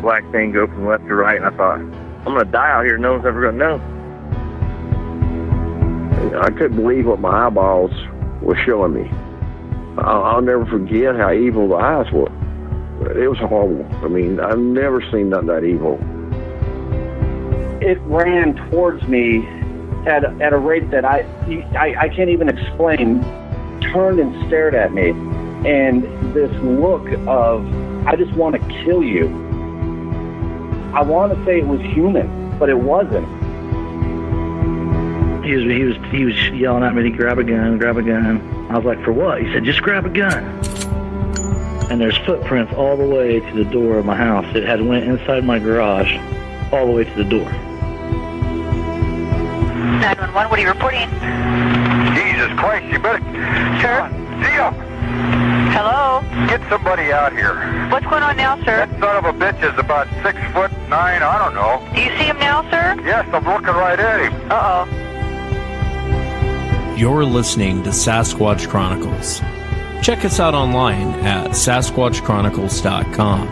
black thing go from left to right, and I thought, I'm going to die out here. No one's ever going to know. I couldn't believe what my eyeballs were showing me. I'll never forget how evil the eyes were. It was horrible. I mean, I've never seen nothing that evil. It ran towards me at a rate that I can't even explain. Turned and stared at me, and this look of, I just want to kill you. I want to say it was human, but it wasn't. He was yelling at me to grab a gun, grab a gun. I was like, for what? He said, just grab a gun. And there's footprints all the way to the door of my house. It had went inside my garage all the way to the door. 911, what are you reporting? Jesus Christ, you better... Sir? See ya! Hello? Get somebody out here. What's going on now, sir? That son of a bitch is about 6'9", I don't know. Do you see him now, sir? Yes, I'm looking right at him. Uh-oh. You're listening to Sasquatch Chronicles. Check us out online at sasquatchchronicles.com.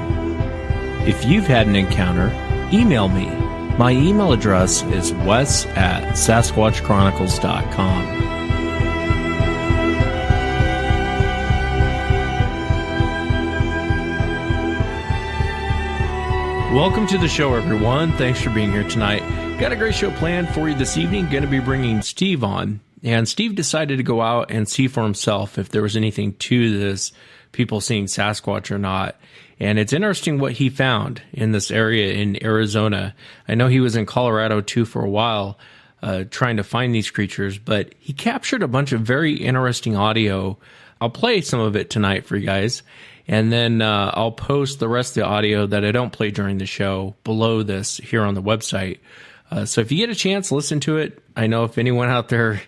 If you've had an encounter, email me. My email address is wes@sasquatchchronicles.com. Welcome to the show, everyone. Thanks for being here tonight. Got a great show planned for you this evening. Going to be bringing Steve on. And Steve decided to go out and see for himself if there was anything to this, people seeing Sasquatch or not. And it's interesting what he found in this area in Arizona. I know he was in Colorado too for a while, trying to find these creatures, but he captured a bunch of very interesting audio. I'll play some of it tonight for you guys, and then I'll post the rest of the audio that I don't play during the show below this here on the website. So if you get a chance, listen to it. I know if anyone out there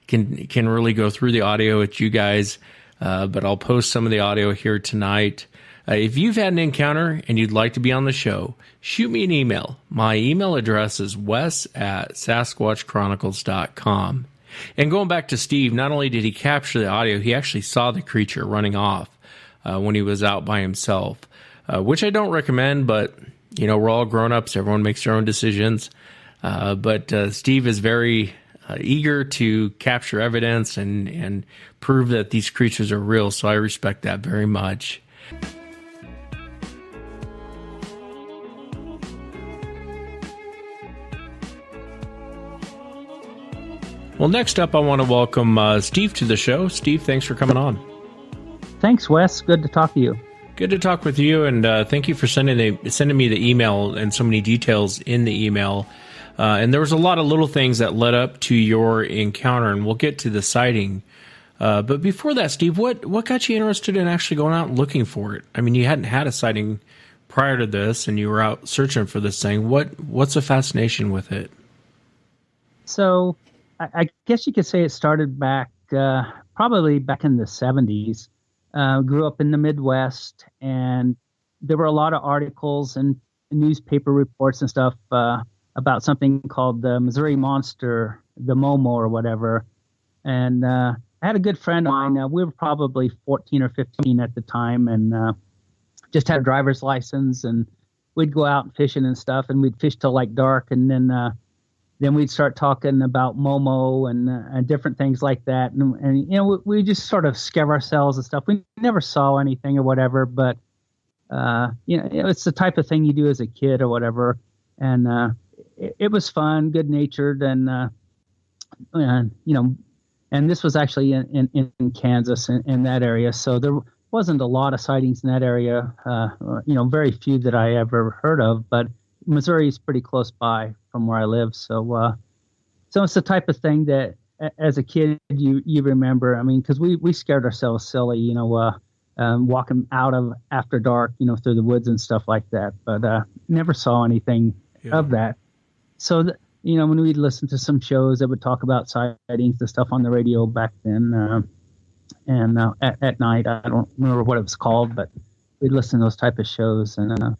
can really go through the audio, it's you guys, but I'll post some of the audio here tonight. If you've had an encounter and you'd like to be on the show, shoot me an email. My email address is wes@sasquatchchronicles.com. And going back to Steve, not only did he capture the audio, he actually saw the creature running off when he was out by himself, which I don't recommend, but, you know, we're all grown-ups. Everyone makes their own decisions. But Steve is very eager to capture evidence and prove that these creatures are real, so I respect that very much. Well, next up, I want to welcome Steve to the show. Steve, thanks for coming on. Thanks, Wes. Good to talk to you. Good to talk with you, and thank you for sending me the email and so many details in the email. And there was a lot of little things that led up to your encounter, and we'll get to the sighting. But before that, Steve, what got you interested in actually going out and looking for it? I mean, you hadn't had a sighting prior to this, and you were out searching for this thing. What's the fascination with it? So I guess you could say it started back, probably back in the 70s. Grew up in the Midwest, and there were a lot of articles and newspaper reports and stuff about something called the Missouri Monster, the Momo or whatever. And I had a good friend of mine. We were probably 14 or 15 at the time, and just had a driver's license. And we'd go out and fishing and stuff, and we'd fish till like dark. And then we'd start talking about Momo and different things like that. And you know, we just sort of scare ourselves and stuff. We never saw anything or whatever, but you know, it's the type of thing you do as a kid or whatever. And it was fun, good natured, and you know, and this was actually in Kansas, in that area. So there wasn't a lot of sightings in that area. You know, very few that I ever heard of, but Missouri is pretty close by from where I live. So it's the type of thing that as a kid you remember. I mean, because we scared ourselves silly, you know, walking out of after dark, you know, through the woods and stuff like that. But never saw anything of that. So, you know, when we'd listen to some shows that would talk about sightings and stuff on the radio back then, and at night, I don't remember what it was called, but we'd listen to those type of shows. And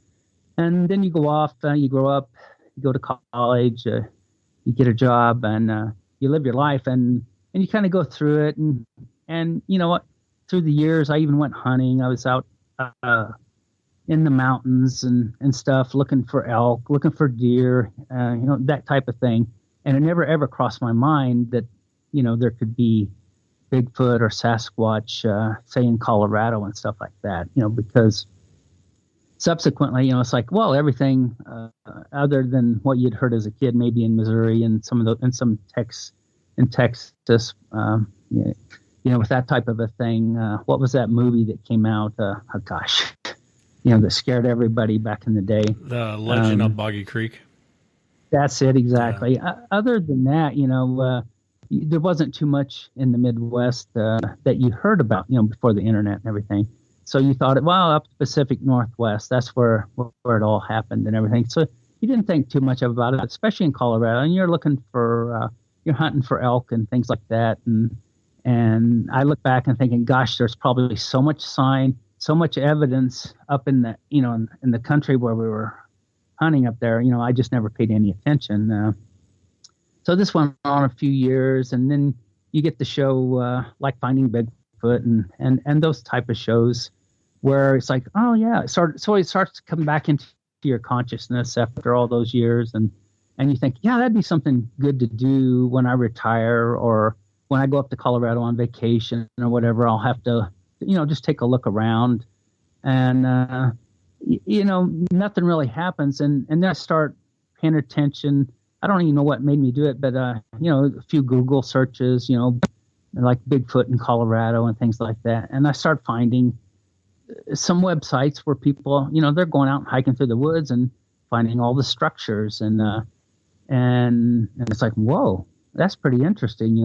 then you go off, you grow up, you go to college, you get a job, and you live your life, and you kind of go through it. And you know what? Through the years, I even went hunting. I was out in the mountains and stuff, looking for elk, looking for deer, that type of thing. And it never ever crossed my mind that, there could be Bigfoot or Sasquatch, say in Colorado and stuff like that, because subsequently, it's like, well, everything other than what you'd heard as a kid, maybe in Missouri and some Texas, with that type of a thing. What was that movie that came out? That scared everybody back in the day. The Legend of Boggy Creek. That's it, exactly. Yeah. Other than that, there wasn't too much in the Midwest that you heard about, before the internet and everything. So you thought, well, up the Pacific Northwest, that's where it all happened and everything. So you didn't think too much about it, especially in Colorado. And you're looking for, you're hunting for elk and things like that. And I look back and thinking, gosh, there's probably so much sign, so much evidence up in the, in the country where we were hunting up there. I just never paid any attention. So this went on a few years, and then you get the show like Finding Bigfoot and those type of shows where it's like, oh yeah, it starts to come back into your consciousness after all those years, and you think, yeah, that'd be something good to do when I retire or when I go up to Colorado on vacation or whatever. I'll have to, just take a look around, and nothing really happens, and then I start paying attention. I don't even know what made me do it, but a few Google searches, like Bigfoot in Colorado and things like that. And I start finding some websites where people, they're going out and hiking through the woods and finding all the structures. And it's like, whoa, that's pretty interesting,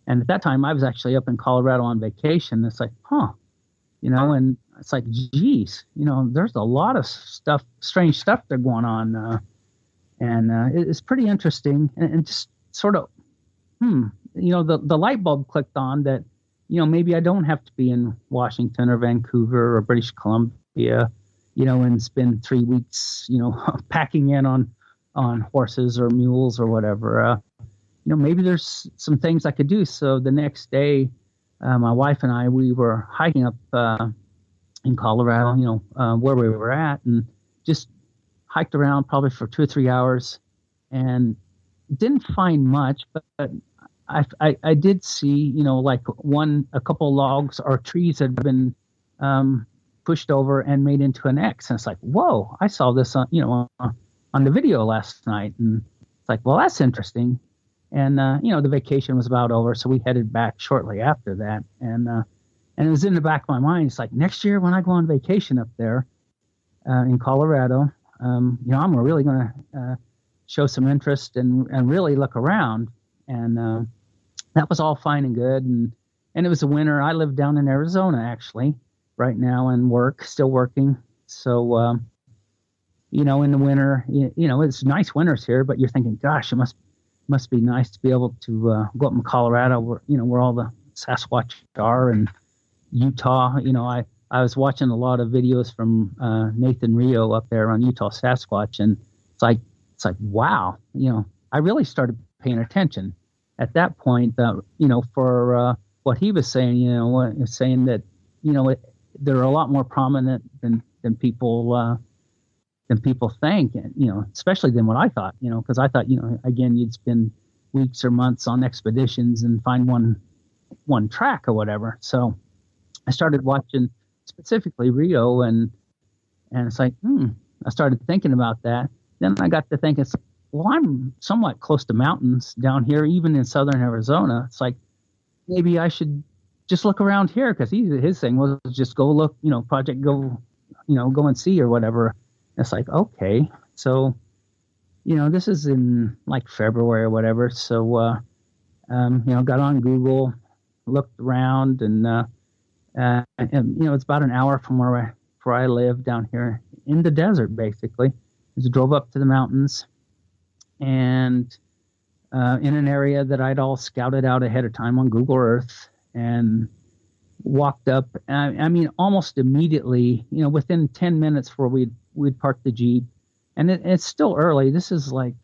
And at that time I was actually up in Colorado on vacation. It's like, and it's like, geez, there's a lot of stuff, strange stuff that's going on. It's pretty interesting, and just sort of, the light bulb clicked on that, maybe I don't have to be in Washington or Vancouver or British Columbia, and spend 3 weeks, packing in on horses or mules or whatever. Maybe there's some things I could do. So the next day, my wife and I, we were hiking up in Colorado, where we were at, and just hiked around probably for 2 or 3 hours and didn't find much, but I did see, like a couple logs or trees had been pushed over and made into an X. And it's like, whoa, I saw this on the video last night. And it's like, well, that's interesting. And, the vacation was about over. So we headed back shortly after that. And it was in the back of my mind. It's like, next year when I go on vacation up there in Colorado, I'm really going to show some interest and really look around. And that was all fine and good. And it was a winter. I live down in Arizona, actually, right now, and still working. So, in the winter, it's nice winters here, but you're thinking, gosh, it must be nice to be able to go up in Colorado where all the Sasquatch are, and Utah. I was watching a lot of videos from Nathan Rio up there on Utah Sasquatch, and it's like wow, I really started paying attention at that point. For what he was saying, he was saying that they're a lot more prominent than people think, and especially than what I thought. Because I thought again you'd spend weeks or months on expeditions and find one track or whatever. So I started watching specifically Rio, and it's like, I started thinking about that. Then I got to thinking, well, I'm somewhat close to mountains down here, even in southern Arizona. It's like, maybe I should just look around here, because his thing was just go look, project go, go and see or whatever. It's like, okay. So, this is in like February or whatever. So, got on Google, looked around, and it's about an hour from where I live down here in the desert, basically. Just drove up to the mountains, and in an area that I'd all scouted out ahead of time on Google Earth, and walked up. I mean, almost immediately, within 10 minutes where we'd parked the Jeep, and it's still early. This is like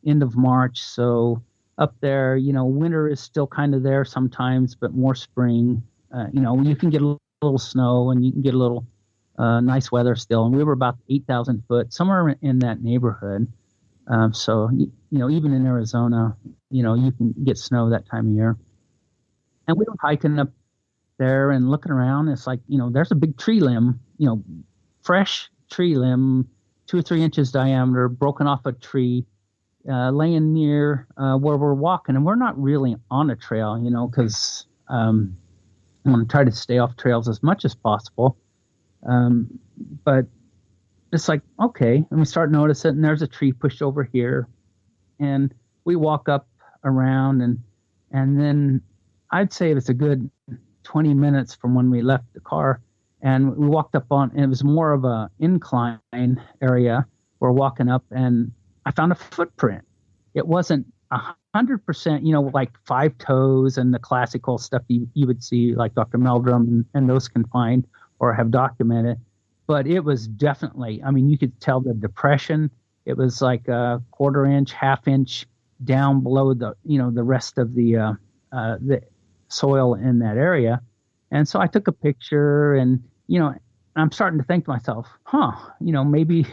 end of March, so up there, winter is still kind of there sometimes, but more spring. You can get a little snow, and you can get a little nice weather still, and we were about 8,000 foot, somewhere in that neighborhood. So, even in Arizona, you can get snow that time of year. And we were hiking up there and looking around. It's like, there's a big tree limb, fresh tree limb, 2 or 3 inches diameter, broken off a tree, laying near where we're walking. And we're not really on a trail, because I want to try to stay off trails as much as possible. But it's like, okay, and we start noticing, and there's a tree pushed over here. And we walk up around, and then I'd say it's a good 20 minutes from when we left the car, and we walked up on, and it was more of a incline area. We're walking up, and I found a footprint. It wasn't 100%, like 5 toes and the classical stuff you would see, like Dr. Meldrum and those can find or have documented. But it was definitely, you could tell the depression. It was like a 1/4 inch, 1/2 inch down below the rest of the soil in that area. And so I took a picture, and, I'm starting to think to myself, maybe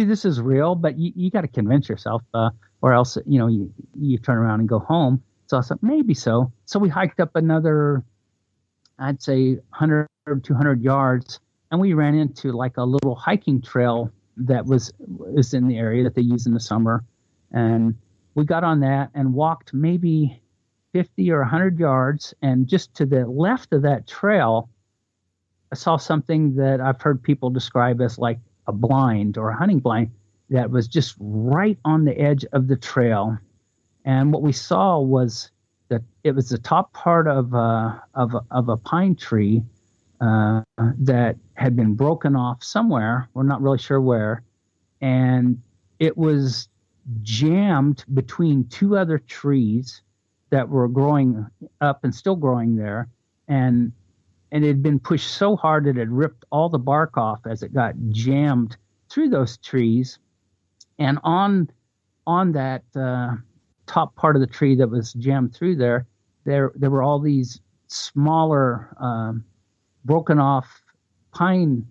this is real, but you got to convince yourself, or else, you turn around and go home. So I thought, maybe so. So we hiked up another, I'd say 100 or 200 yards, and we ran into like a little hiking trail that is in the area that they use in the summer. And we got on that and walked maybe 50 or 100 yards. And just to the left of that trail, I saw something that I've heard people describe as like a blind or a hunting blind that was just right on the edge of the trail. And what we saw was that it was the top part of a pine tree that had been broken off somewhere. We're not really sure where. And it was jammed between 2 other trees that were growing up and still growing there. And it had been pushed so hard that it ripped all the bark off as it got jammed through those trees. And on that top part of the tree that was jammed through there were all these smaller broken off pine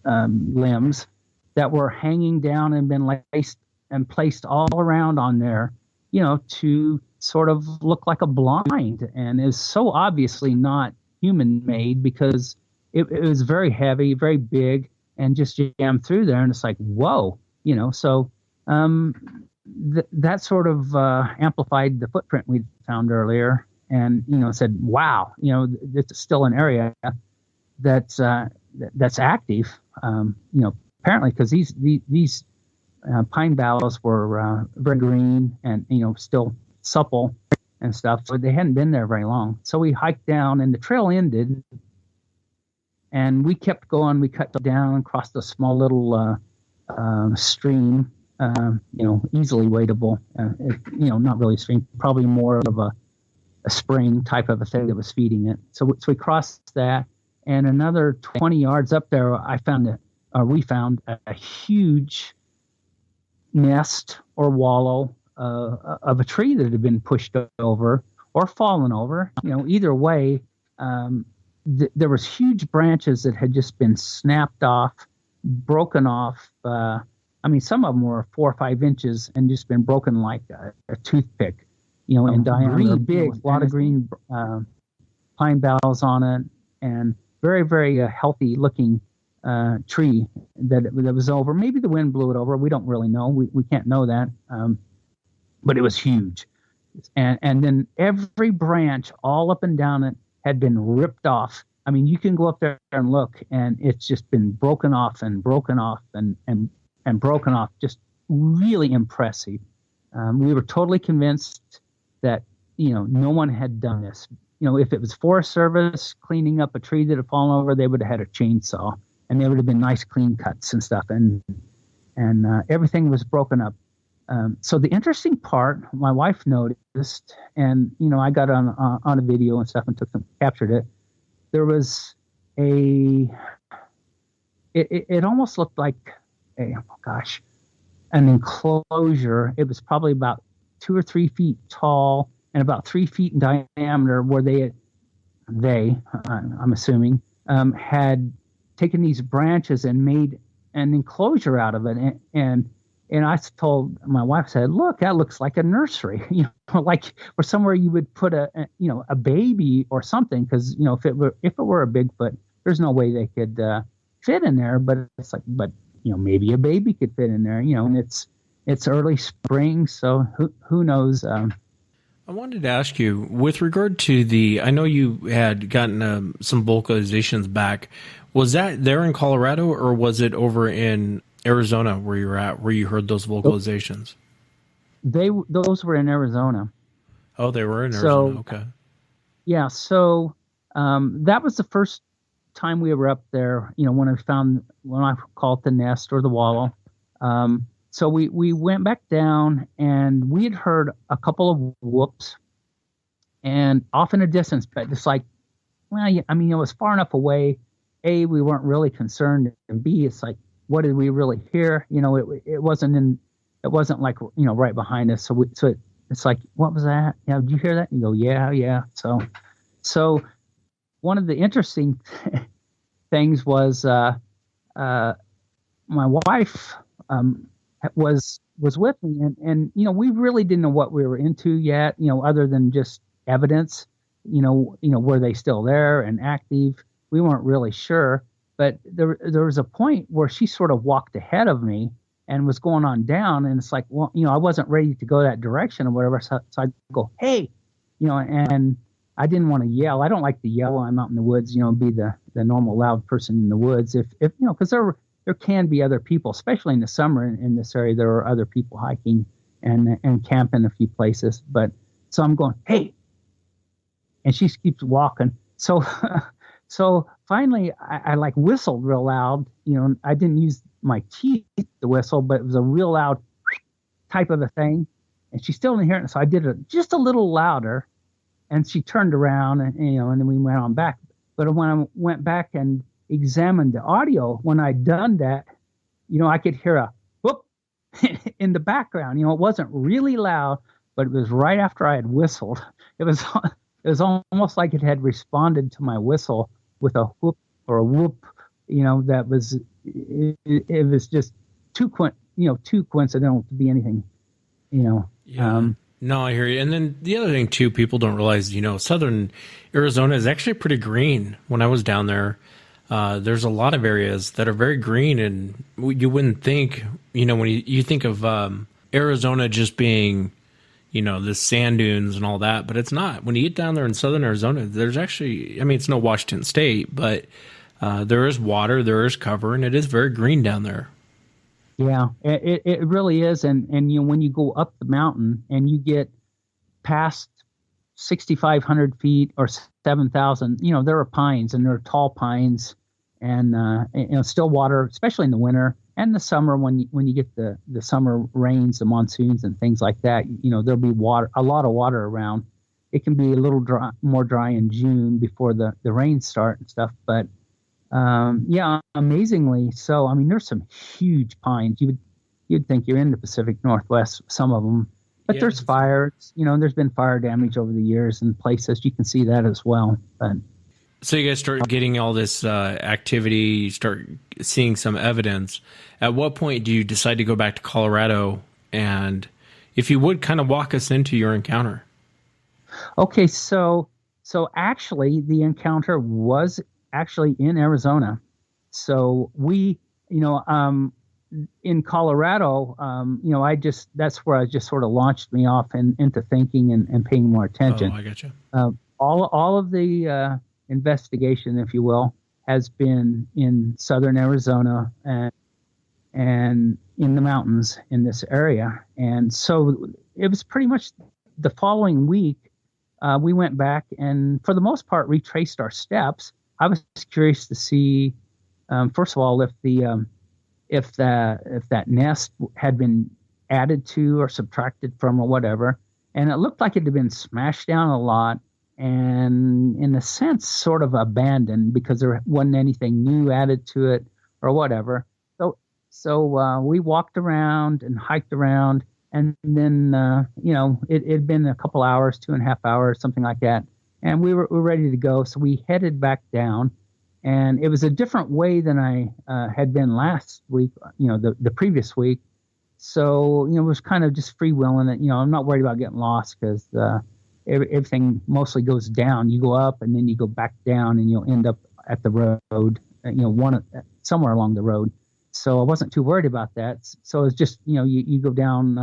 limbs that were hanging down and been laced and placed all around on there, to sort of look like a blind, and is so obviously not human made because it was very heavy, very big, and just jammed through there. And it's like, whoa, so that sort of amplified the footprint we found earlier. And, said, wow, it's still an area that's active, apparently, because these pine boughs were very green and, still supple and stuff. So they hadn't been there very long. So we hiked down, and the trail ended, and we kept going. We cut down and crossed a small little stream, easily wadable, not really a stream, probably more of a spring type of a thing that was feeding it. So we crossed that, and another 20 yards up there, we found a huge nest or wallow of a tree that had been pushed over or fallen over. Either way, there was huge branches that had just been snapped off, broken off. Some of them were 4 or 5 inches and just been broken like a toothpick. In diameter, green, big, a lot of green pine boughs on it, and very, very healthy looking tree that was over. Maybe the wind blew it over. We don't really know. We can't know that. But it was huge. And then every branch all up and down it had been ripped off. You can go up there and look, and it's just been broken off and broken off and broken off. Just really impressive. We were totally convinced that, no one had done this. If it was Forest Service cleaning up a tree that had fallen over, they would have had a chainsaw, and there would have been nice clean cuts and stuff. And everything was broken up. So the interesting part, my wife noticed, and, I got on a video and stuff and captured it. There was it almost looked like an enclosure. It was probably about 2 or 3 feet tall and about 3 feet in diameter, where I'm assuming, had taken these branches and made an enclosure out of it. And I told my wife, said, look, that looks like a nursery, like or somewhere you would put a baby or something. Cause if it were a Bigfoot, there's no way they could, fit in there, but it's like, maybe a baby could fit in there, and it's early spring. So who knows? I wanted to ask you, with regard to I know you had gotten some vocalizations back. Was that there in Colorado, or was it over in Arizona where you're at, where you heard those vocalizations? Those were in Arizona. Oh, they were in Arizona. Okay. Yeah. So that was the first time we were up there. When I call it the nest or the wallow. So we went back down, and we had heard a couple of whoops, and off in a distance, but it's like, well, it was far enough away. A, we weren't really concerned, and B, it's like, what did we really hear? It wasn't like right behind us. So it's like, what was that? Did you hear that? And you go, yeah. So one of the interesting things was my wife was with me, and we really didn't know what we were into yet, other than just evidence. Were they still there and active? We weren't really sure, but there was a point where she sort of walked ahead of me and was going on down, and it's like, well, I wasn't ready to go that direction or whatever, so I go, hey, and I didn't want to yell. I don't like to yell when I'm out in the woods, be the normal loud person in the woods, if because there can be other people, especially in the summer in this area. There are other people hiking and camping a few places, but so I'm going, hey, and she keeps walking. So finally, I like whistled real loud. I didn't use my teeth to whistle, but it was a real loud type of a thing. And she still didn't hear it. So I did it just a little louder, and she turned around, and then we went on back. But when I went back and examined the audio, when I'd done that, I could hear a whoop in the background. It wasn't really loud, but it was right after I had whistled. It was almost like it had responded to my whistle with a whoop or a whoop, that was, it was just too coincidental to be anything, Yeah. No, I hear you. And then the other thing too, people don't realize, southern Arizona is actually pretty green. When I was down there, there's a lot of areas that are very green, and you wouldn't think, when you think of Arizona just being, the sand dunes and all that, but it's not. When you get down there in southern Arizona, there's actually, it's no Washington State, but there is water, there is cover, and it is very green down there. Yeah, it really is. And when you go up the mountain and you get past 6,500 feet or 7,000, there are pines, and there are tall pines, and still water, especially in the winter and the summer when you get the summer rains, the monsoons and things like that. There'll be a lot of water around. It can be a little more dry in June before the rains start and stuff, but amazingly so. There's some huge pines. You'd think you're in the Pacific Northwest, some of them, but there's fires. There's been fire damage over the years in places. You can see that as well. But so you guys start getting all this activity, you start seeing some evidence. At what point do you decide to go back to Colorado? And if you would kind of walk us into your encounter. Okay, so actually the encounter was actually in Arizona. So we, in Colorado, that's where I just sort of launched me off into thinking and paying more attention. Oh, I gotcha. All of the investigation, if you will, has been in southern Arizona and in the mountains in this area. And so it was pretty much the following week, we went back and for the most part retraced our steps. I was curious to see, first of all, if that nest had been added to or subtracted from or whatever. And it looked like it had been smashed down a lot and in a sense sort of abandoned because there wasn't anything new added to it or whatever. So we walked around and hiked around, and then it had been a couple hours, 2.5 hours, something like that, and we were ready to go. So we headed back down, And it was a different way than I had been last week, the previous week. So, it was kind of just freewheeling it. I'm not worried about getting lost because everything mostly goes down. You go up and then you go back down and you'll end up at the road, somewhere along the road. So I wasn't too worried about that. So it's just, you go down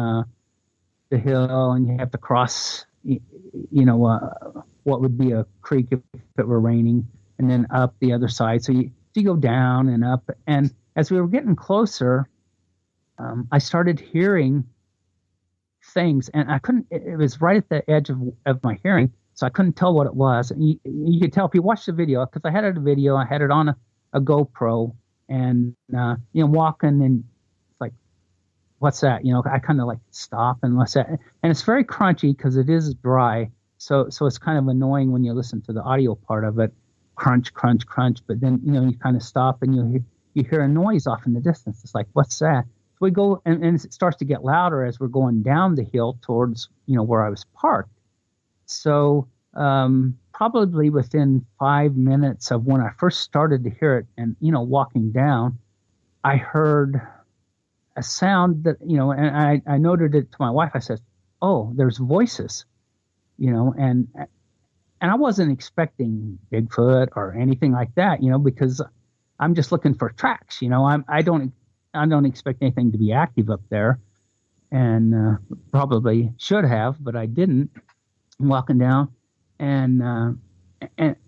the hill and you have to cross, what would be a creek if it were raining, and then up the other side. So you go down and up. And as we were getting closer, I started hearing things, and I couldn't, it was right at the edge of my hearing, so I couldn't tell what it was. And you could tell if you watch the video, because I had it on a GoPro, and, walking, and it's like, what's that? I kind of like stop and what's that? And it's very crunchy because it is dry. So it's kind of annoying when you listen to the audio part of it, crunch, crunch, crunch. But then, you kind of stop and you hear a noise off in the distance. It's like, what's that? So we go, and it starts to get louder as we're going down the hill towards, where I was parked. So probably within 5 minutes of when I first started to hear it and, walking down, I heard a sound that, and I noted it to my wife. I said, oh, there's voices, and I wasn't expecting Bigfoot or anything like that, because I'm just looking for tracks. I don't expect anything to be active up there, and probably should have, but I didn't. I'm walking down, and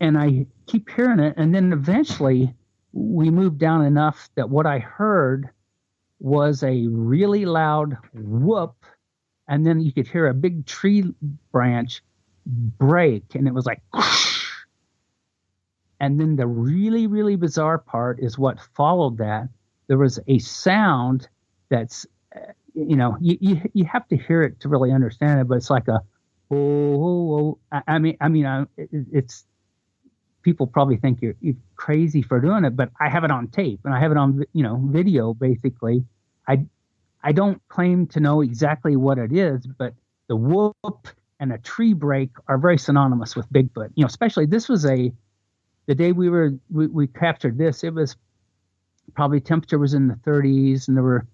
I keep hearing it, and then eventually we moved down enough that what I heard was a really loud whoop, and then you could hear a big tree branch break, and it was like whoosh. And then the really, really bizarre part is what followed that. There was a sound that's, you have to hear it to really understand it, but it's like a, oh. It's, people probably think you're crazy for doing it, but I have it on tape and I have it on, video, basically. I don't claim to know exactly what it is, but the whoop and a tree break are very synonymous with Bigfoot. Especially this was the day we captured this, it was probably temperature was in the 30s, and there were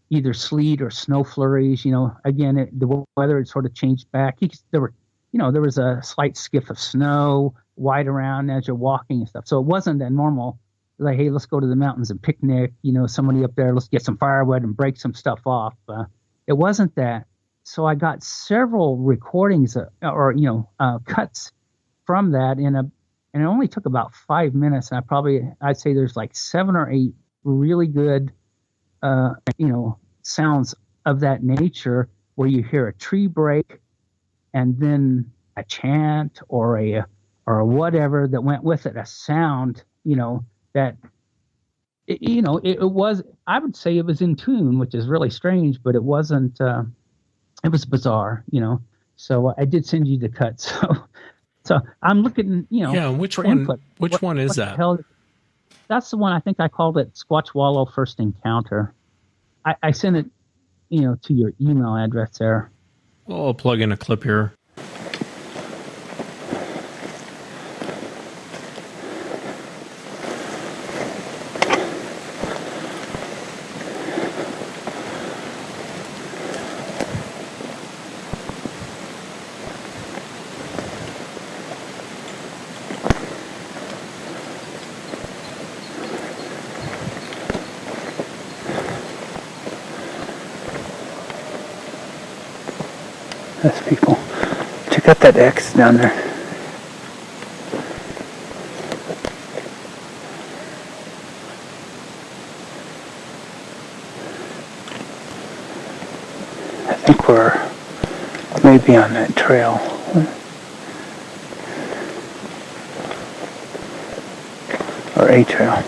either sleet or snow flurries. Again, the weather had sort of changed back. There was a slight skiff of snow white around as you're walking and stuff. So it wasn't that normal, like, hey, let's go to the mountains and picnic, somebody up there, let's get some firewood and break some stuff off. It wasn't that. So I got several recordings cuts from that and it only took about 5 minutes. And I'd say there's like 7 or 8 really good, sounds of that nature where you hear a tree break and then a chant or a whatever that went with it, a sound, that, it was, I would say it was in tune, which is really strange, but it wasn't, it was bizarre, so I did send you the cut. So I'm looking, Yeah, which one? Input. Which one is that? That's the one. I think I called it Squatch Wallow First Encounter. I sent it, to your email address there. I'll plug in a clip here. That's people. Check out that X down there. I think we're maybe on that trail. Or a trail.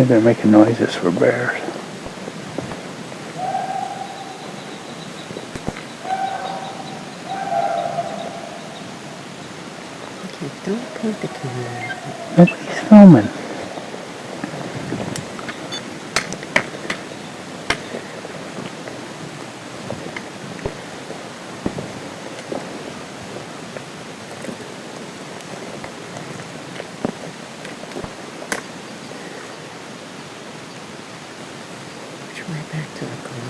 think they're making noises for bears. Okay, don't point the camera. Nobody's filming. Try back to the car.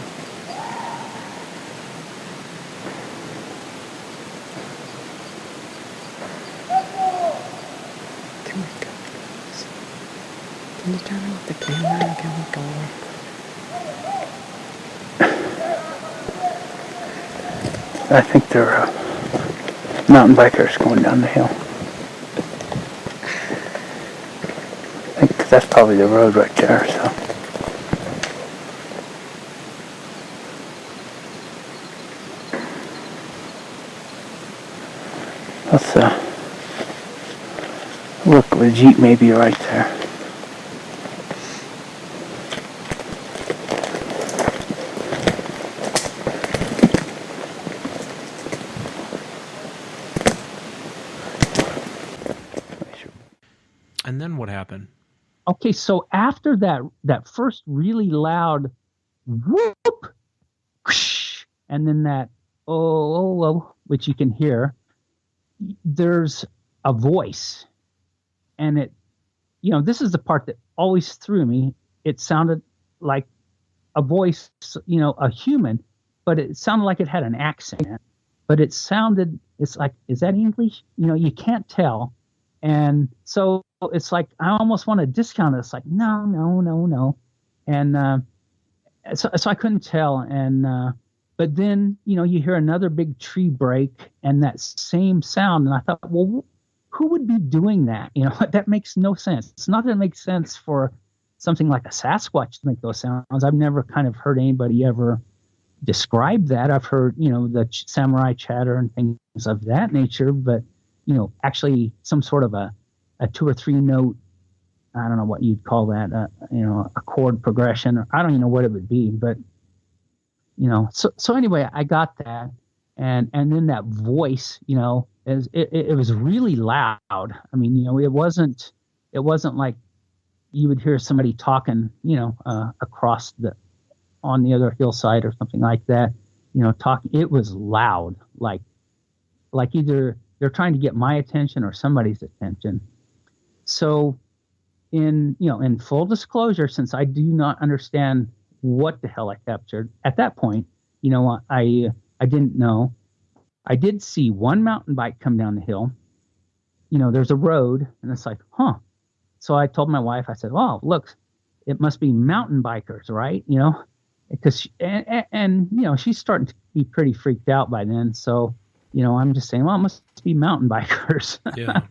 Can we go, please? Can you turn off the camera and can we go? I think they're mountain bikers going down the hill. I think that's probably the road right there, so. Let's look, the Jeep may be right there. And then what happened? Okay, so after that first really loud whoop, whoosh, and then that oh, which you can hear, there's a voice, and it, this is the part that always threw me. It sounded like a voice, a human, but it sounded like it had an accent. But it's like, is that English? You can't tell. And so it's like, I almost want to discount it. It's like, no. And so I couldn't tell. And but then, you hear another big tree break and that same sound. And I thought, well, who would be doing that? That makes no sense. It's not that it makes sense for something like a Sasquatch to make those sounds. I've never kind of heard anybody ever describe that. I've heard, the samurai chatter and things of that nature, but, actually some sort of a 2 or 3 note, I don't know what you'd call that, a chord progression, or I don't even know what it would be, but, so anyway, I got that. And then that voice, it was really loud. I mean, it wasn't like you would hear somebody talking, across on the other hillside or something like that, talking. It was loud, like either they're trying to get my attention or somebody's attention. So in full disclosure, since I do not understand what the hell I captured at that point, I didn't know. I did see one mountain bike come down the hill. There's a road, and it's like, huh. So I told my wife, I said, "Oh, look, it must be mountain bikers, right?" Because she's starting to be pretty freaked out by then. So, I'm just saying, well, it must be mountain bikers. Yeah.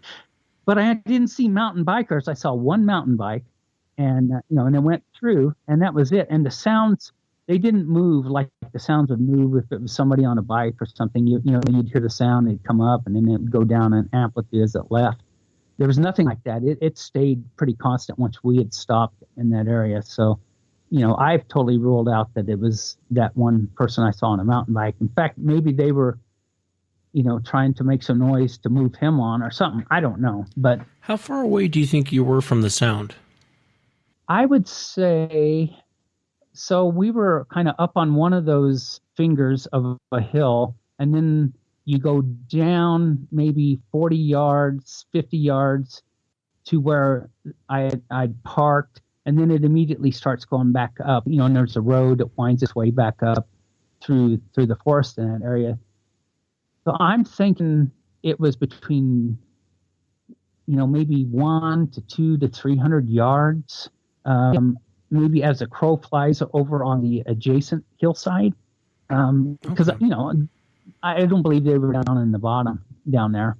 But I didn't see mountain bikers. I saw one mountain bike, and and it went through, and that was it. And the sounds, they didn't move like the sounds would move if it was somebody on a bike or something. You'd hear the sound, it'd come up, and then it would go down in amplitude as it left. There was nothing like that. It stayed pretty constant once we had stopped in that area. So, I've totally ruled out that it was that one person I saw on a mountain bike. In fact, maybe they were, trying to make some noise to move him on or something. I don't know. But how far away do you think you were from the sound? I would say, so we were kind of up on one of those fingers of a hill, and then you go down maybe 40 yards, 50 yards to where I'd parked, and then it immediately starts going back up, and there's a road that winds its way back up through the forest in that area. So I'm thinking it was between, maybe 1 to 2 to 300 yards, maybe as a crow flies over on the adjacent hillside. Because, Okay. I don't believe they were down in the bottom down there,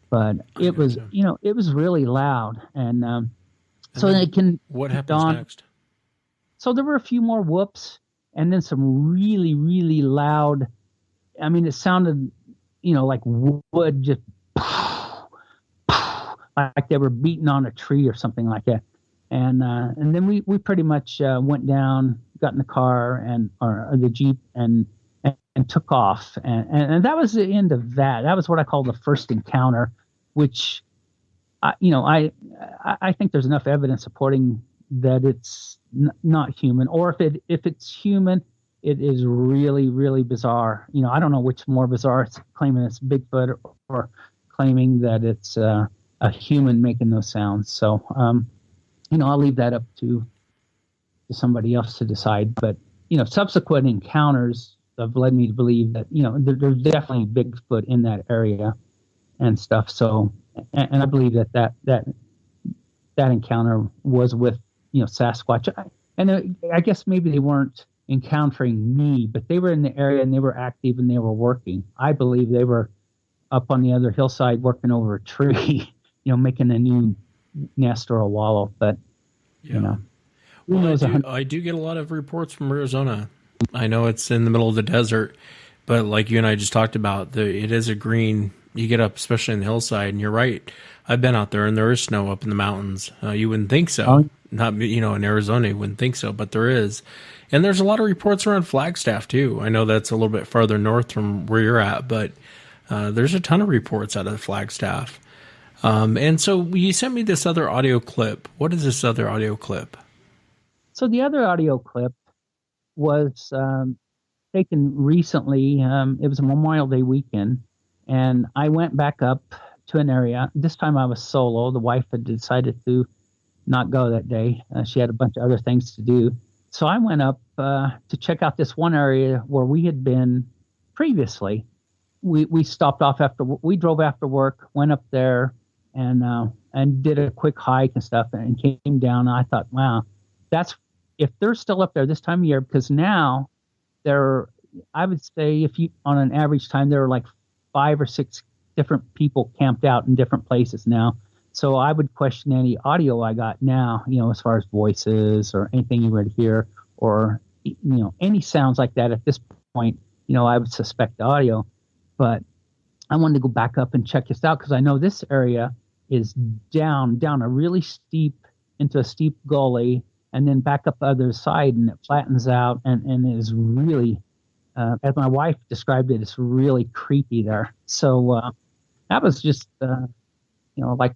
but it was, it was really loud. And so they can. What happens next? So there were a few more whoops, and then some really, really loud. I mean, it sounded, like wood just like they were beating on a tree or something like that. And then we pretty much went down, got in the car or the Jeep and took off. And that was the end of that. That was what I call the first encounter, which, I think there's enough evidence supporting that it's not human, or if it's human, it is really, really bizarre. I don't know which more bizarre, it's claiming it's Bigfoot or claiming that it's a human making those sounds. So, I'll leave that up to somebody else to decide. But, subsequent encounters have led me to believe that, there's definitely Bigfoot in that area and stuff. So, and I believe that encounter was with, Sasquatch. And I guess maybe they weren't encountering me, but they were in the area and they were active and they were working. I believe they were up on the other hillside working over a tree, making a new nest or a wallow. But, Well, I do get a lot of reports from Arizona. I know it's in the middle of the desert, but like you and I just talked about, it is a green. You get up, especially in the hillside, and you're right. I've been out there, and there is snow up in the mountains. You wouldn't think so. Not, in Arizona, you wouldn't think so, but there is. And there's a lot of reports around Flagstaff, too. I know that's a little bit farther north from where you're at, but there's a ton of reports out of Flagstaff. And so you sent me this other audio clip. What is this other audio clip? So the other audio clip was taken recently. It was a Memorial Day weekend, and I went back up to an area. This time I was solo. The wife had decided to not go that day. She had a bunch of other things to do. So I went up to check out this one area where we had been previously. We stopped off we drove after work, went up there and did a quick hike and stuff and came down. And I thought, wow, if they're still up there this time of year, because now I would say on an average time, there are like 5 or 6 different people camped out in different places now. So I would question any audio I got now, as far as voices or anything you would hear or, any sounds like that at this point, I would suspect audio. But I wanted to go back up and check this out because I know this area is down into a steep gully and then back up the other side, and it flattens out and it is really, as my wife described it, it's really creepy there. So that was just, like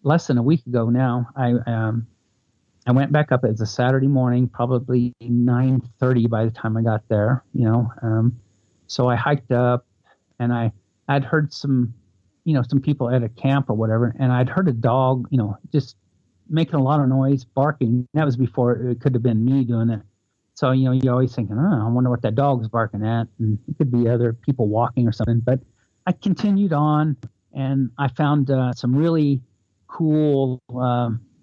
less than a week ago now. I went back up. It was a Saturday morning, probably 9:30 by the time I got there. So I hiked up, and I'd heard some people at a camp or whatever, and I'd heard a dog, just making a lot of noise, barking. That was before it could have been me doing it. So, you're always thinking, I wonder what that dog's barking at. And it could be other people walking or something. But I continued on, and I found some really cool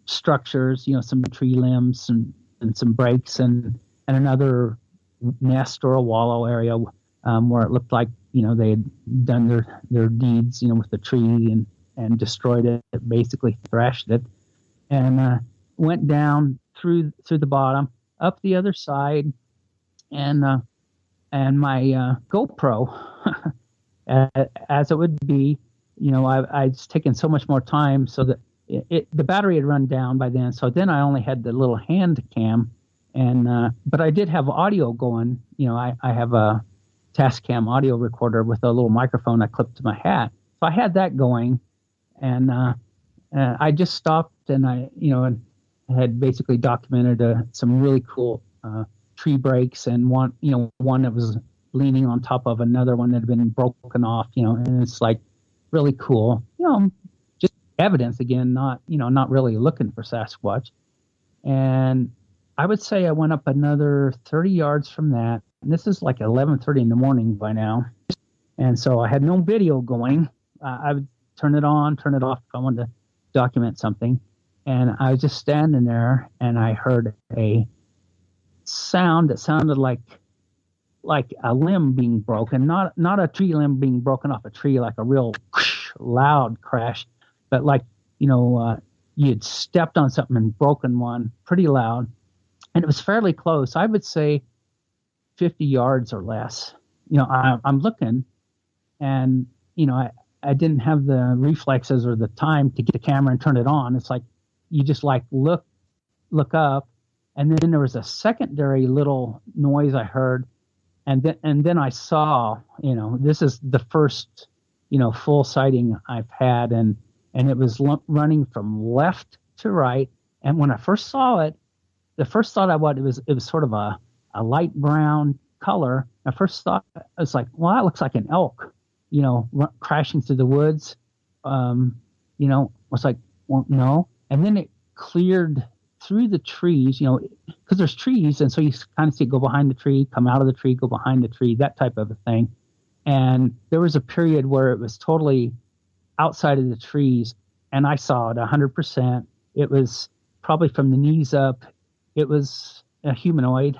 structures, some tree limbs and some breaks and another nest or a wallow area where it looked like, they had done their deeds, with the tree and destroyed it, basically thrashed it. And went down through the bottom, up the other side, and my GoPro, as it would be, I'd taken so much more time so that the battery had run down by then. So then I only had the little hand cam, but I did have audio going. I have a Tascam audio recorder with a little microphone I clipped to my hat, so I had that going, and I just stopped and I had basically documented some really cool tree breaks and one that was leaning on top of another one that had been broken off, and it's like really cool, just evidence again, not really looking for Sasquatch. And I would say I went up another 30 yards from that, and this is like 11:30 in the morning by now, and so I had no video going. I would turn it on, turn it off if I wanted to document something. And I was just standing there, and I heard a sound that sounded like a limb being broken, not a tree limb being broken off a tree, like a real loud crash, but like you had stepped on something and broken one pretty loud, and it was fairly close. I would say 50 yards or less. I'm looking, and I didn't have the reflexes or the time to get the camera and turn it on. It's like you just look look up, and then there was a secondary little noise I heard, and then I saw, this is the first, full sighting I've had, and it was running from left to right. And when I first saw it, the first thought it was sort of a light brown color. I first thought, I was like, well, that looks like an elk, crashing through the woods. I was like, well, no. And then it cleared through the trees, because there's trees, and so you kind of see it go behind the tree, come out of the tree, go behind the tree, that type of a thing. And there was a period where it was totally outside of the trees, and I saw it 100%. It was probably from the knees up. It was a humanoid,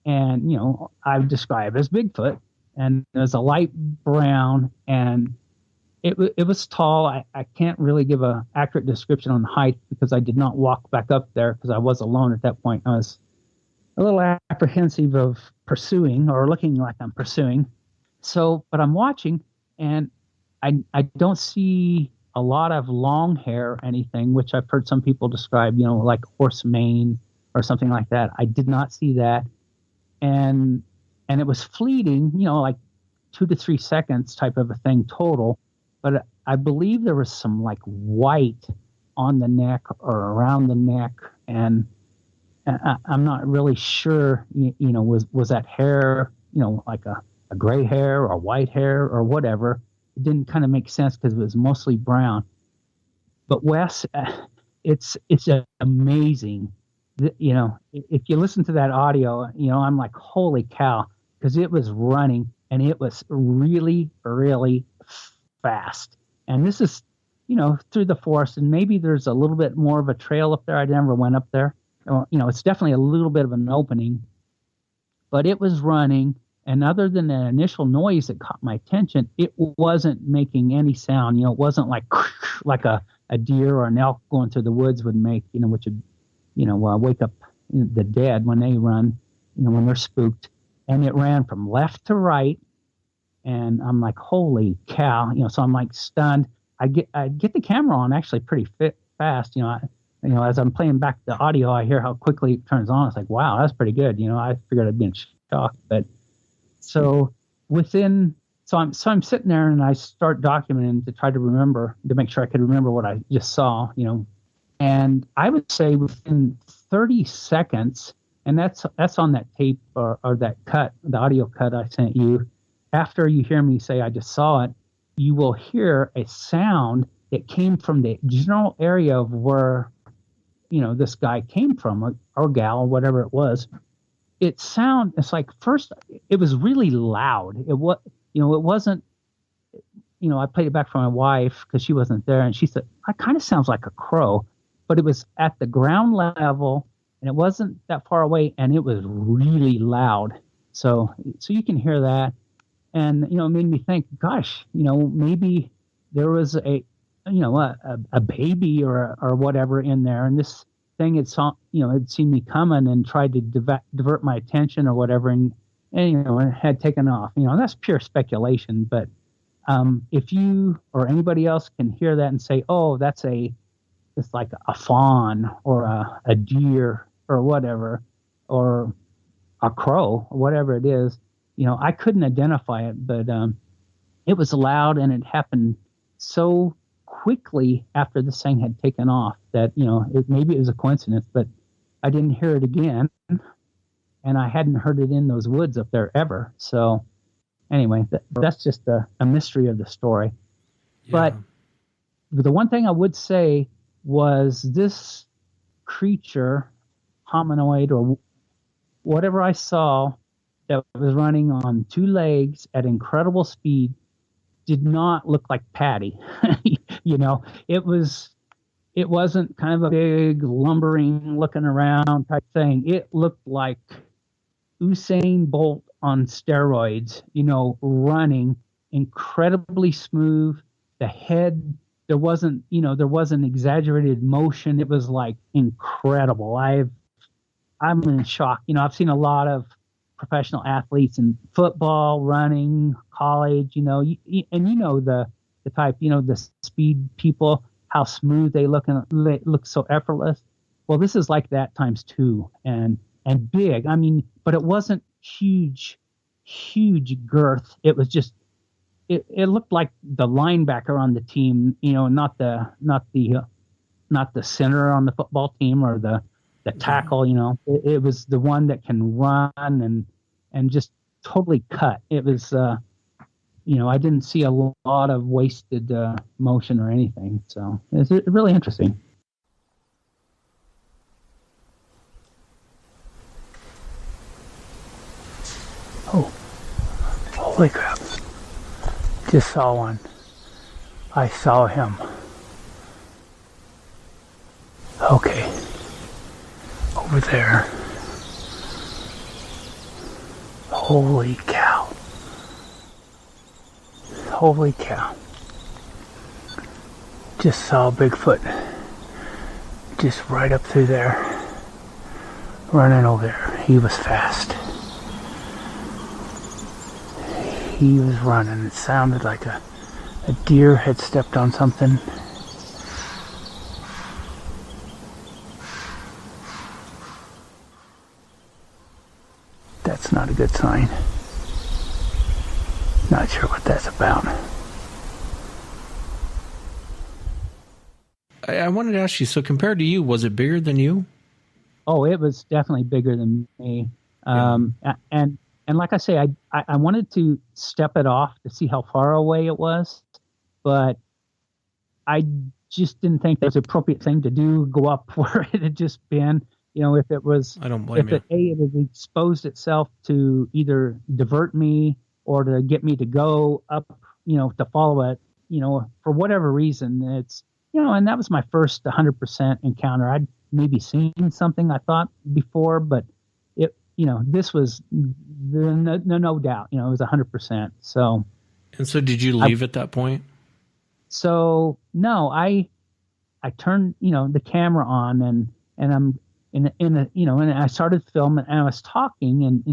and I would describe it as Bigfoot, and it was a light brown, and it was tall. I can't really give an accurate description on the height because I did not walk back up there because I was alone at that point. I was a little apprehensive of pursuing or looking like I'm pursuing. So, but I'm watching, and I don't see a lot of long hair or anything, which I've heard some people describe, like horse mane or something like that. I did not see that. And it was fleeting, like 2 to 3 seconds type of a thing total. But I believe there was some like white on the neck or around the neck, and I'm not really sure, was that hair, like a gray hair or white hair or whatever. It didn't kind of make sense because it was mostly brown. But Wes, it's amazing. If you listen to that audio, I'm like, holy cow, because it was running and it was really, really fast. And this is, through the forest, and maybe there's a little bit more of a trail up there. I never went up there. It's definitely a little bit of an opening, but it was running. And other than the initial noise that caught my attention, it wasn't making any sound. It wasn't like a deer or an elk going through the woods would make, which would, wake up the dead when they run, when they're spooked. And it ran from left to right. And I'm like, holy cow, so I'm like stunned. I get the camera on actually pretty fast, as I'm playing back the audio, I hear how quickly it turns on. It's like, wow, that's pretty good. I figured I'd be in shock, but so I'm sitting there and I start documenting to try to remember, to make sure I could remember what I just saw, and I would say within 30 seconds, and that's on that tape or that cut, the audio cut I sent you. After you hear me say I just saw it, you will hear a sound that came from the general area of where, this guy came from, or gal, or whatever it was. It's like, first, it was really loud. It wasn't, I played it back for my wife because she wasn't there, and she said, it kind of sounds like a crow, but it was at the ground level, and it wasn't that far away, and it was really loud. So you can hear that. And, it made me think, gosh, maybe there was a baby or whatever in there. And this thing had seen me coming and tried to divert my attention or whatever. And it had taken off, and that's pure speculation. But if you or anybody else can hear that and say, oh, it's like a fawn or a deer or whatever, or a crow or whatever it is, I couldn't identify it, but it was loud, and it happened so quickly after this thing had taken off that, maybe it was a coincidence, but I didn't hear it again, and I hadn't heard it in those woods up there ever. So anyway, that's just a mystery of the story. Yeah. But the one thing I would say was this creature, hominoid or whatever I saw, that was running on 2 legs at incredible speed, did not look like Patty. It wasn't kind of a big lumbering looking around type thing. It looked like Usain Bolt on steroids, running incredibly smooth. The head, there wasn't exaggerated motion. It was like incredible. I'm in shock. I've seen a lot of professional athletes in football, running, college, the type, the speed people, how smooth they look, and they look so effortless. Well, this is like that times two and big. I mean, but it wasn't huge girth. It was just it looked like the linebacker on the team, not the center on the football team or the tackle. It was the one that can run and just totally cut. It was I didn't see a lot of wasted motion or anything. So it's really interesting. Oh, holy crap. Just saw one. I saw him. Okay. Over there. Holy cow. Holy cow. Just saw Bigfoot. Just right up through there. Running over there. He was fast. He was running. It sounded like a deer had stepped on something. That's not a good sign. Not sure what that's about. I wanted to ask you, so compared to you, was it bigger than you? Oh, it was definitely bigger than me. Yeah. And like I say, I wanted to step it off to see how far away it was, but I just didn't think that was the appropriate thing to do, go up where it had just been. If it was, I don't blame you. It had exposed itself to either divert me or to get me to go up, to follow it, for whatever reason. It's, and that was my first 100% encounter. I'd maybe seen something I thought before, but this was no doubt, it was 100%. So. And so did you leave at that point? So no, I turned, the camera on and I'm and I started filming and I was talking and,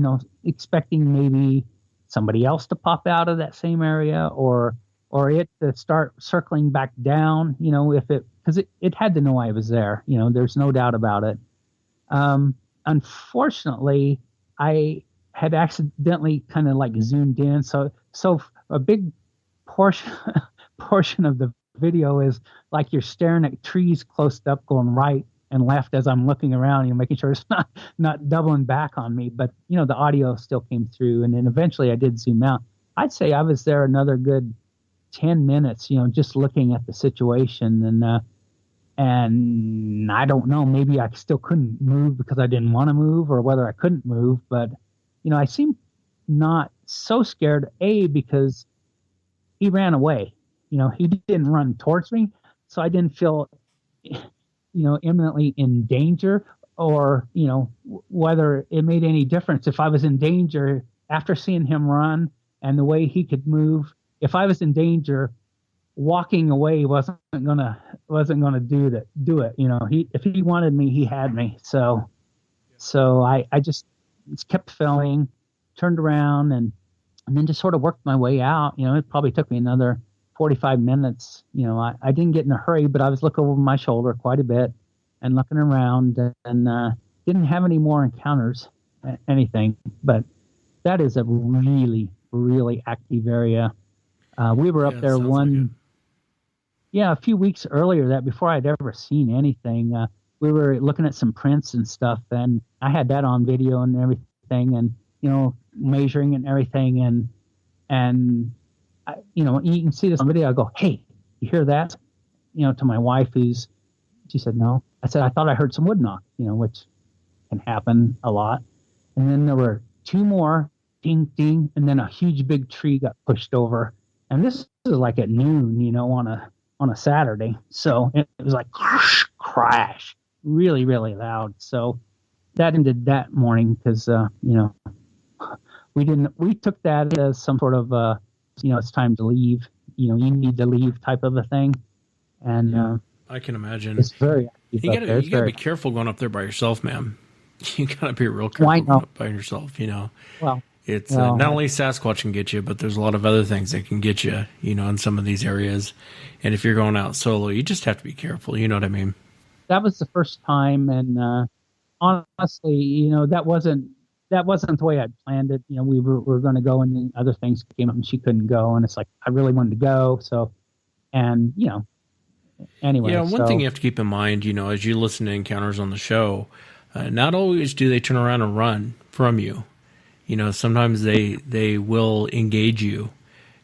expecting maybe somebody else to pop out of that same area or it to start circling back down, because it had to know I was there, there's no doubt about it. Unfortunately, I had accidentally kind of like zoomed in. So a big portion of the video is like you're staring at trees close up going right and left as I'm looking around, making sure it's not doubling back on me. But, the audio still came through. And then eventually I did zoom out. I'd say I was there another good 10 minutes, just looking at the situation. And I don't know, maybe I still couldn't move because I didn't want to move or whether I couldn't move. But, I seemed not so scared, because he ran away. He didn't run towards me. So I didn't feel, imminently in danger or, whether it made any difference if I was in danger after seeing him run and the way he could move. If I was in danger, walking away wasn't gonna do it. If he wanted me, he had me. So I just kept filming, turned around and then just sort of worked my way out. It probably took me another 45 minutes. I didn't get in a hurry, but I was looking over my shoulder quite a bit and looking around and didn't have any more encounters, anything. But that is a really, really active area. We were up there a few weeks earlier that before I'd ever seen anything. We were looking at some prints and stuff, and I had that on video and everything, and measuring and everything, and I, you can see this on video. I go, "Hey, you hear that?" To my wife, she said, "No." I said, "I thought I heard some wood knock," which can happen a lot. And then there were two more, ding, ding, and then a huge big tree got pushed over. And this is like at noon, on a Saturday. So it was like crash, really, really loud. So that ended that morning because, we took that as some sort of, it's time to leave, you need to leave type of a thing. And I can imagine. It's very active. You gotta be careful going up there by yourself, man. You gotta be real careful going up by yourself, Well, it's not only Sasquatch can get you, but there's a lot of other things that can get you, in some of these areas. And if you're going out solo, you just have to be careful. You know what I mean? that was the first time, and honestly, that wasn't the way I'd planned it. We were going to go, and then other things came up, and she couldn't go, and it's like I really wanted to go. So, and anyway. Yeah, one thing you have to keep in mind, as you listen to encounters on the show, not always do they turn around and run from you. Sometimes they will engage you,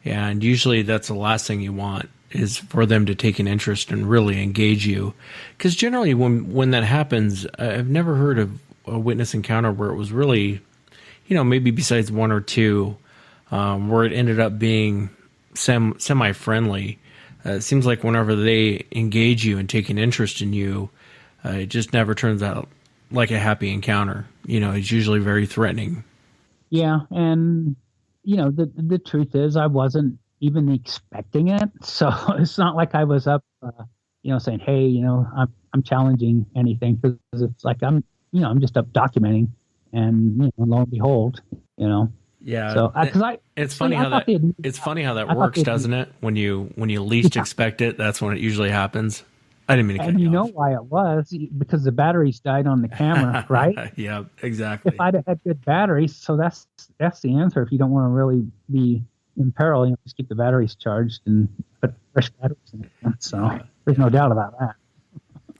and usually that's the last thing you want, is for them to take an interest and really engage you. Because generally when that happens, I've never heard of a witness encounter where it was really, maybe besides one or two, where it ended up being semi-friendly. It seems like whenever they engage you and take an interest in you, it just never turns out like a happy encounter. It's usually very threatening. Yeah, and the truth is, I wasn't even expecting it. So it's not like I was up, saying, "Hey, I'm challenging anything," because it's like I'm just up documenting, and lo and behold, Yeah. So it's funny how that works, doesn't it? When you least expect it, that's when it usually happens. I didn't mean to cut you off. And you know why it was? Because the batteries died on the camera, right? Yeah, exactly. If I'd have had good batteries, so that's the answer. If you don't want to really be in peril, just keep the batteries charged and put fresh batteries in it. So there's no doubt about that.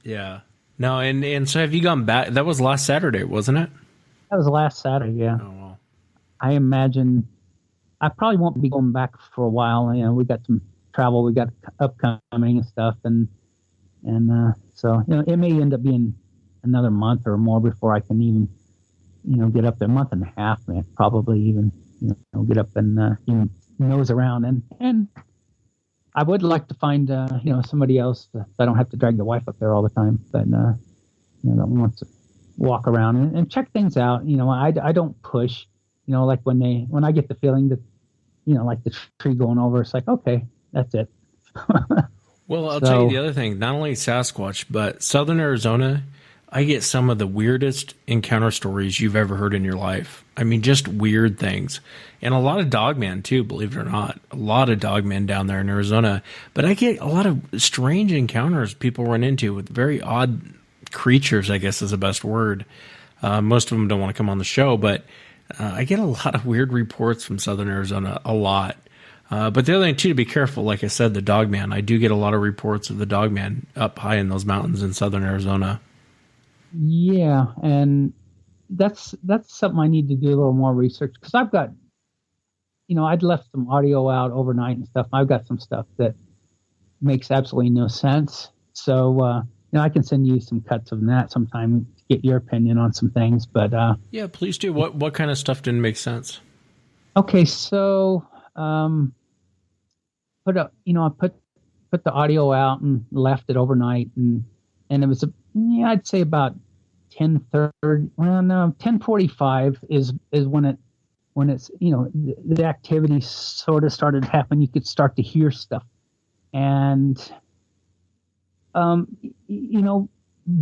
Yeah. No, and so have you gone back? That was last Saturday, wasn't it? That was last Saturday, yeah. Oh, wow. I imagine I probably won't be going back for a while. We got some travel, we got upcoming and stuff, and so it may end up being another month or more before I can even get up there. A month and a half, man, probably even get up and even nose around, and I would like to find somebody else so I don't have to drag the wife up there all the time, but that wants to walk around and check things out. I don't push. Like when I get the feeling that like the tree going over, it's like, okay, that's it. Well, I'll tell you the other thing, not only Sasquatch, but Southern Arizona, I get some of the weirdest encounter stories you've ever heard in your life. I mean, just weird things. And a lot of dogmen, too, believe it or not. A lot of dogmen down there in Arizona. But I get a lot of strange encounters people run into with very odd creatures, I guess is the best word. Most of them don't want to come on the show, but I get a lot of weird reports from Southern Arizona, a lot. But the other thing, too, to be careful, like I said, the dogman. I do get a lot of reports of the dogman up high in those mountains in Southern Arizona. Yeah, and that's something I need to do a little more research, because I've got, I'd left some audio out overnight and stuff. I've got some stuff that makes absolutely no sense. So, I can send you some cuts of that sometime to get your opinion on some things. But yeah, please do. What kind of stuff didn't make sense? Okay, so I put the audio out and left it overnight, and it was I'd say about 10:30. Well, no, 10:45 is when it's the activity sort of started to happen. You could start to hear stuff, and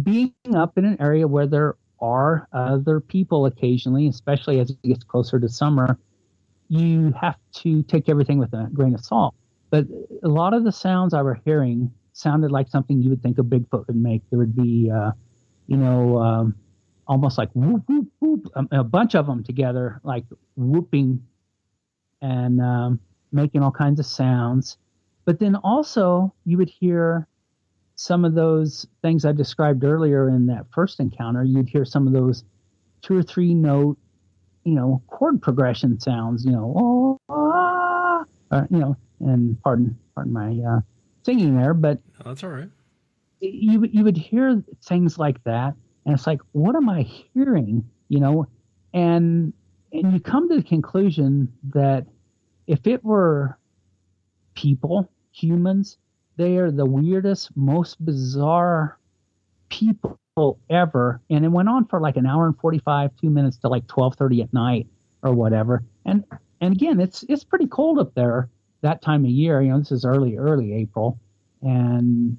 being up in an area where there are other people occasionally, especially as it gets closer to summer, you have to take everything with a grain of salt. But a lot of the sounds I was hearing sounded like something you would think a Bigfoot would make. There would be, almost like whoop, whoop, whoop, a bunch of them together, like whooping and making all kinds of sounds. But then also you would hear some of those things I described earlier in that first encounter. You'd hear some of those 2 or 3 note, chord progression sounds, and pardon my singing there, but no, that's all right. You would hear things like that, and it's like, what am I hearing? And you come to the conclusion that if it were people, humans, they are the weirdest, most bizarre people ever. And it went on for like an hour and 45, 2 minutes to like 12:30 at night or whatever. And again, it's pretty cold up there that time of year. This is early April, and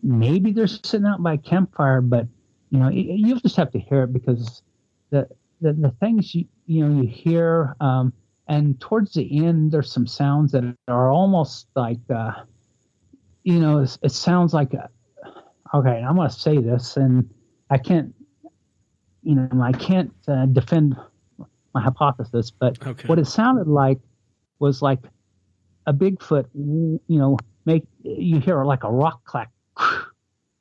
maybe they're sitting out by a campfire, but you'll just have to hear it, because the things you hear, and towards the end there's some sounds that are almost like it sounds like okay, I'm going to say this, and I can't defend my hypothesis, but what it sounded like was like a Bigfoot, you hear like a rock clack,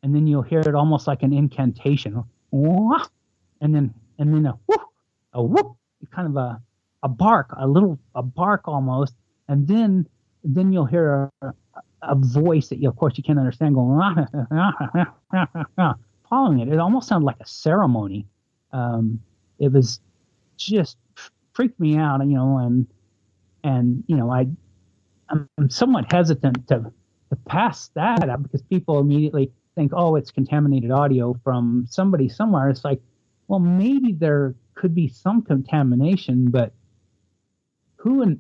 and then you'll hear it almost like an incantation, and then a whoop, kind of a bark, a bark almost, and then you'll hear a voice that of course you can't understand going following it. It almost sounded like a ceremony. It was just freaked me out, and I'm somewhat hesitant to pass that up because people immediately think, oh, it's contaminated audio from somebody somewhere. It's like, well, maybe there could be some contamination, but who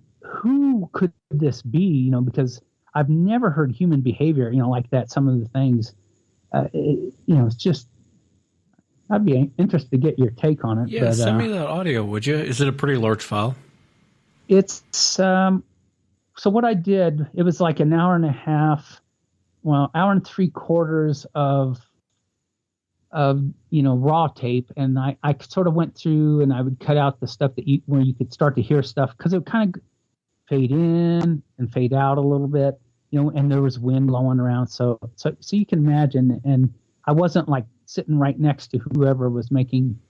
could this be? Because I've never heard human behavior, like that. Some of the things, it's just, I'd be interested to get your take on it. Yeah, but, send me that audio, would you? Is it a pretty large file? It's so what I did, it was like an hour and a half, hour and 3/4 of raw tape, and I sort of went through and I would cut out the stuff where you could start to hear stuff because it would kind of fade in and fade out a little bit, and there was wind blowing around, so you can imagine. And I wasn't like sitting right next to whoever was making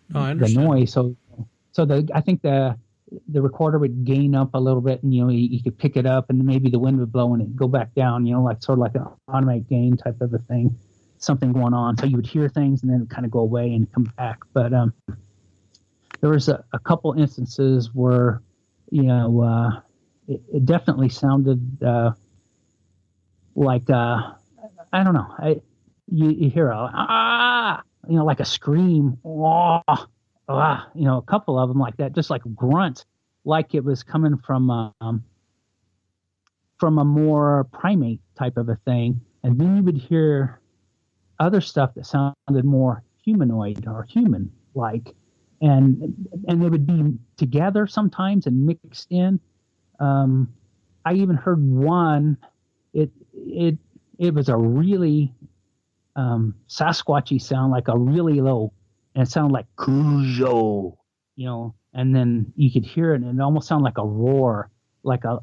the noise, so I think the recorder would gain up a little bit, and you could pick it up, and maybe the wind would blow and it'd go back down, like sort of like an automatic gain type of a thing, something going on. So you would hear things and then it would kind of go away and come back. But there was a couple instances where it definitely sounded like I don't know, you hear like a scream, a couple of them like that, just like grunt, like it was coming from a more primate type of a thing. And then you would hear other stuff that sounded more humanoid or human like, and they would be together sometimes and mixed in. I even heard one, it was a really Sasquatchy sound, like a really low, and it sounded like Cujo, and then you could hear it, and it almost sounded like a roar, like a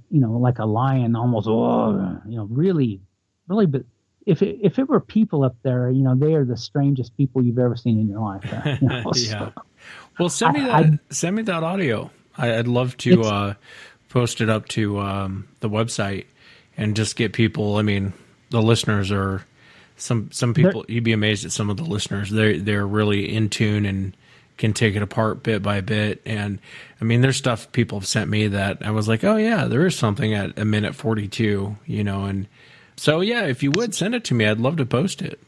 lion, almost, really, really. But if it were people up there, they are the strangest people you've ever seen in your life. Yeah. So, well, send me that audio. I'd love to post it up to the website and just get people. I mean, the listeners are. Some people, you'd be amazed at some of the listeners. They're really in tune and can take it apart bit by bit. And I mean, there's stuff people have sent me that I was like, oh yeah, there is something at a minute 42, and so yeah, if you would send it to me, I'd love to post it.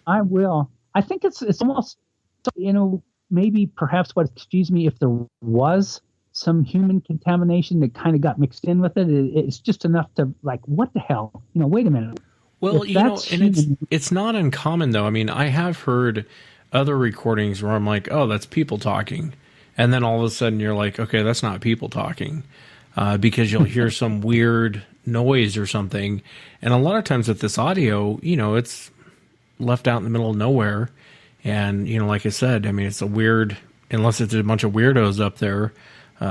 I will. I think it's almost, maybe perhaps what excuse me if there was some human contamination that kind of got mixed in with it. It's just enough to like, what the hell? Wait a minute. Well, and it's not uncommon, though. I mean, I have heard other recordings where I'm like, oh, that's people talking. And then all of a sudden you're like, okay, that's not people talking, because you'll hear some weird noise or something. And a lot of times with this audio, it's left out in the middle of nowhere. And, like I said, I mean, it's a weird, unless it's a bunch of weirdos up there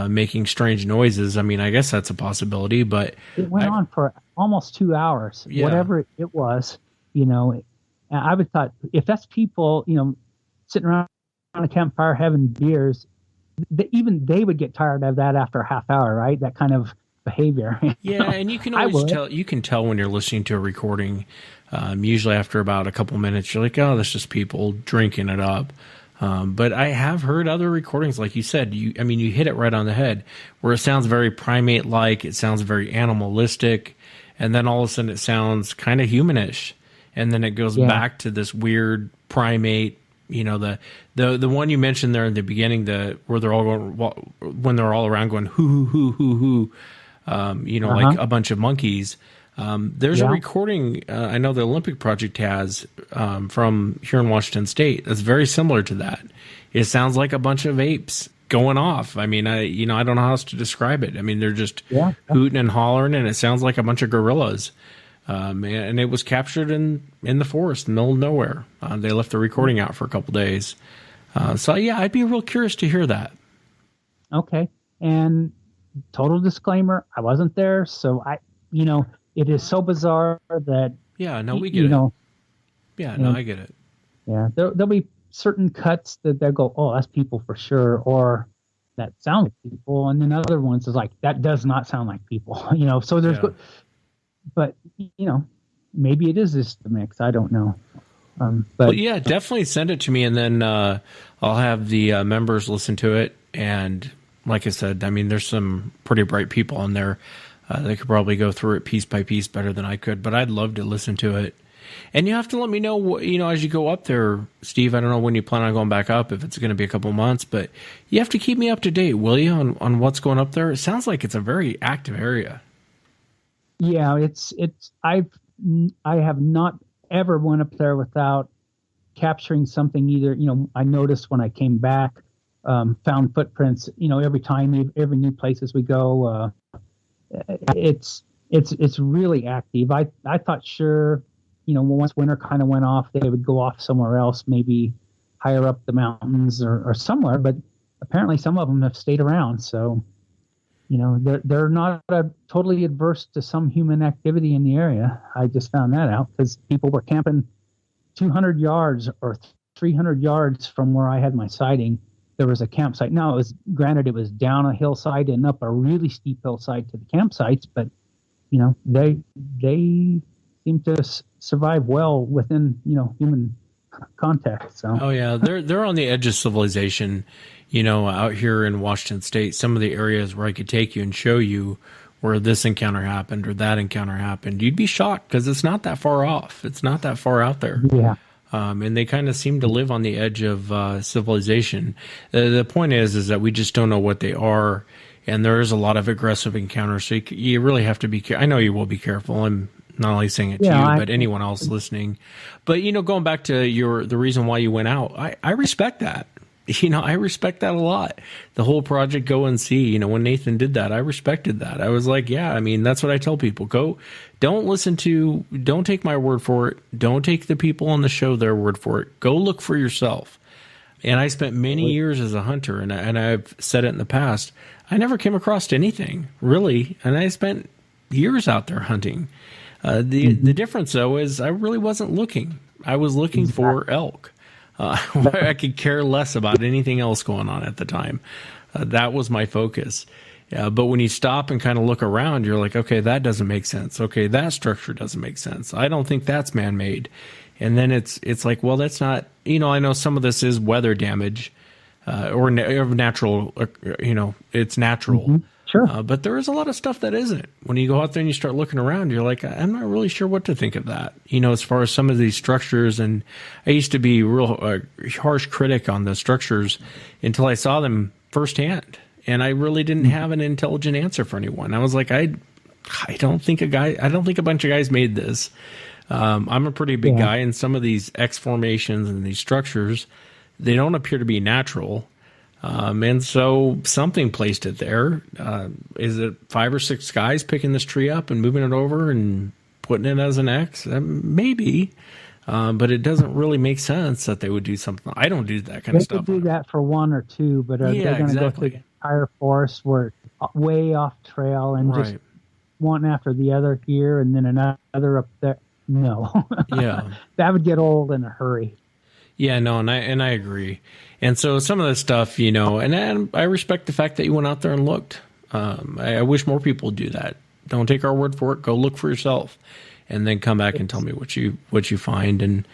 making strange noises. I mean, I guess that's a possibility, but it went on for almost 2 hours, whatever it was, I would thought if that's people, sitting around a campfire having beers, even they would get tired of that after a half hour, right? That kind of behavior. Yeah. And you can always tell when you're listening to a recording, usually after about a couple minutes, you're like, oh, that's just people drinking it up. But I have heard other recordings, like you said, you hit it right on the head, where it sounds very primate-like, it sounds very animalistic, and then all of a sudden it sounds kind of humanish, and then it goes back to this weird primate, the one you mentioned there in the beginning, where they're all going, when they're all around going hoo hoo hoo hoo hoo, like a bunch of monkeys. There's a recording I know the Olympic Project has from here in Washington State that's very similar to that. It sounds like a bunch of apes going off. I mean, I don't know how else to describe it. I mean, they're just hooting and hollering, and it sounds like a bunch of gorillas. And it was captured in the forest, in the middle of nowhere. They left the recording out for a couple days. So yeah, I'd be real curious to hear that. Okay. And total disclaimer, I wasn't there, so it is so bizarre that yeah, no, we get it. Yeah, no, I get it. Yeah, there'll be certain cuts that they'll go, oh, that's people for sure, or that sound like people, and then other ones is like that does not sound like people. So there's, but maybe it is just the mix. I don't know. But yeah, definitely send it to me, and then I'll have the members listen to it. And like I said, I mean, there's some pretty bright people on there. They could probably go through it piece by piece better than I could, but I'd love to listen to it. And you have to let me know, as you go up there, Steve. I don't know when you plan on going back up, if it's going to be a couple months, but you have to keep me up to date, will you, on what's going up there? It sounds like it's a very active area. Yeah, I have not ever went up there without capturing something. Either, I noticed when I came back, found footprints, every time, every new places we go, it's really active. I thought sure, once winter kind of went off, they would go off somewhere else, maybe higher up the mountains or somewhere, but apparently some of them have stayed around. So, they're not totally adverse to some human activity in the area. I just found that out because people were camping 200 yards or 300 yards from where I had my sighting. There was a campsite. Now, it was down a hillside and up a really steep hillside to the campsites, but they seem to survive well within human contact. So oh yeah, they're on the edge of civilization. Out here in Washington State, some of the areas where I could take you and show you where this encounter happened or that encounter happened, you'd be shocked because it's not that far off. It's not that far out there. Yeah. And they kind of seem to live on the edge of civilization. The point is that we just don't know what they are, and there is a lot of aggressive encounters. So you really have to be careful. I know you will be careful. I'm not only saying it to you, but anyone else listening. But going back to the reason why you went out, I respect that. I respect that a lot. The whole project Go and See, when Nathan did that, I respected that. I was like, yeah, I mean, that's what I tell people. Don't take my word for it. Don't take the people on the show their word for it. Go look for yourself. And I spent many years as a hunter, and I've said it in the past, I never came across anything, really. And I spent years out there hunting. The difference, though, is I really wasn't looking. I was looking for elk. I could care less about anything else going on at the time. That was my focus. But when you stop and kind of look around, you're like, okay, that doesn't make sense. Okay, that structure doesn't make sense. I don't think that's man-made. And then it's like, well, that's not, I know some of this is weather damage or natural, it's natural. Mm-hmm. Sure. But there is a lot of stuff that isn't. When you go out there and you start looking around, you're like, I'm not really sure what to think of that. As far as some of these structures, and I used to be a real harsh critic on the structures until I saw them firsthand, and I really didn't have an intelligent answer for anyone. I was like, I don't think a bunch of guys made this. I'm a pretty big guy, and some of these X formations and these structures, they don't appear to be natural. And so something placed it there. Is it 5 or 6 guys picking this tree up and moving it over and putting it as an X? Maybe. But it doesn't really make sense that they would do something. I don't do that kind of stuff. They could do that for 1 or 2, but are they going to go through the entire forest where way off trail and just one after the other here and then another up there? No. Yeah. That would get old in a hurry. Yeah, no, and I agree. And so some of this stuff, and I respect the fact that you went out there and looked. I wish more people would do that. Don't take our word for it. Go look for yourself, and then come back and tell me what you find. And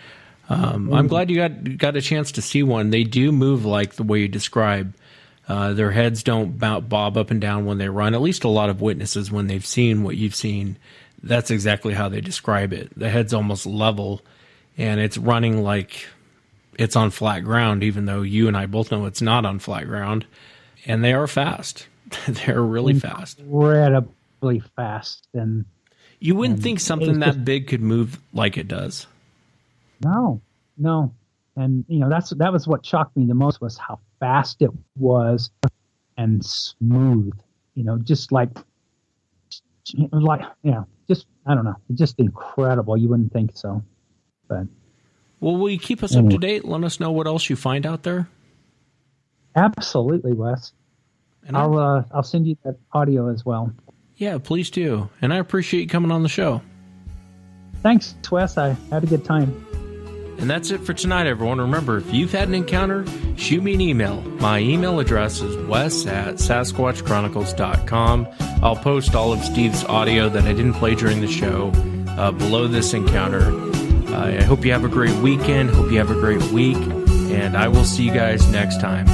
I'm glad you got a chance to see one. They do move like the way you describe. Their heads don't bob up and down when they run. At least a lot of witnesses, when they've seen what you've seen, that's exactly how they describe it. The head's almost level, and it's running like it's on flat ground, even though you and I both know it's not on flat ground. And they are fast. They're really fast. Incredibly fast. And you wouldn't think something that big could move like it does. No. And, that was what shocked me the most, was how fast it was and smooth, just like, just, I don't know, it's just incredible. You wouldn't think so, but. Well, will you keep us up to date? Let us know what else you find out there. Absolutely, Wes. And I'll send you that audio as well. Yeah, please do. And I appreciate you coming on the show. Thanks, Wes. I had a good time. And that's it for tonight, everyone. Remember, if you've had an encounter, shoot me an email. My email address is wes@sasquatchchronicles.com. I'll post all of Steve's audio that I didn't play during the show below this encounter. I hope you have a great weekend. Hope you have a great week. And I will see you guys next time.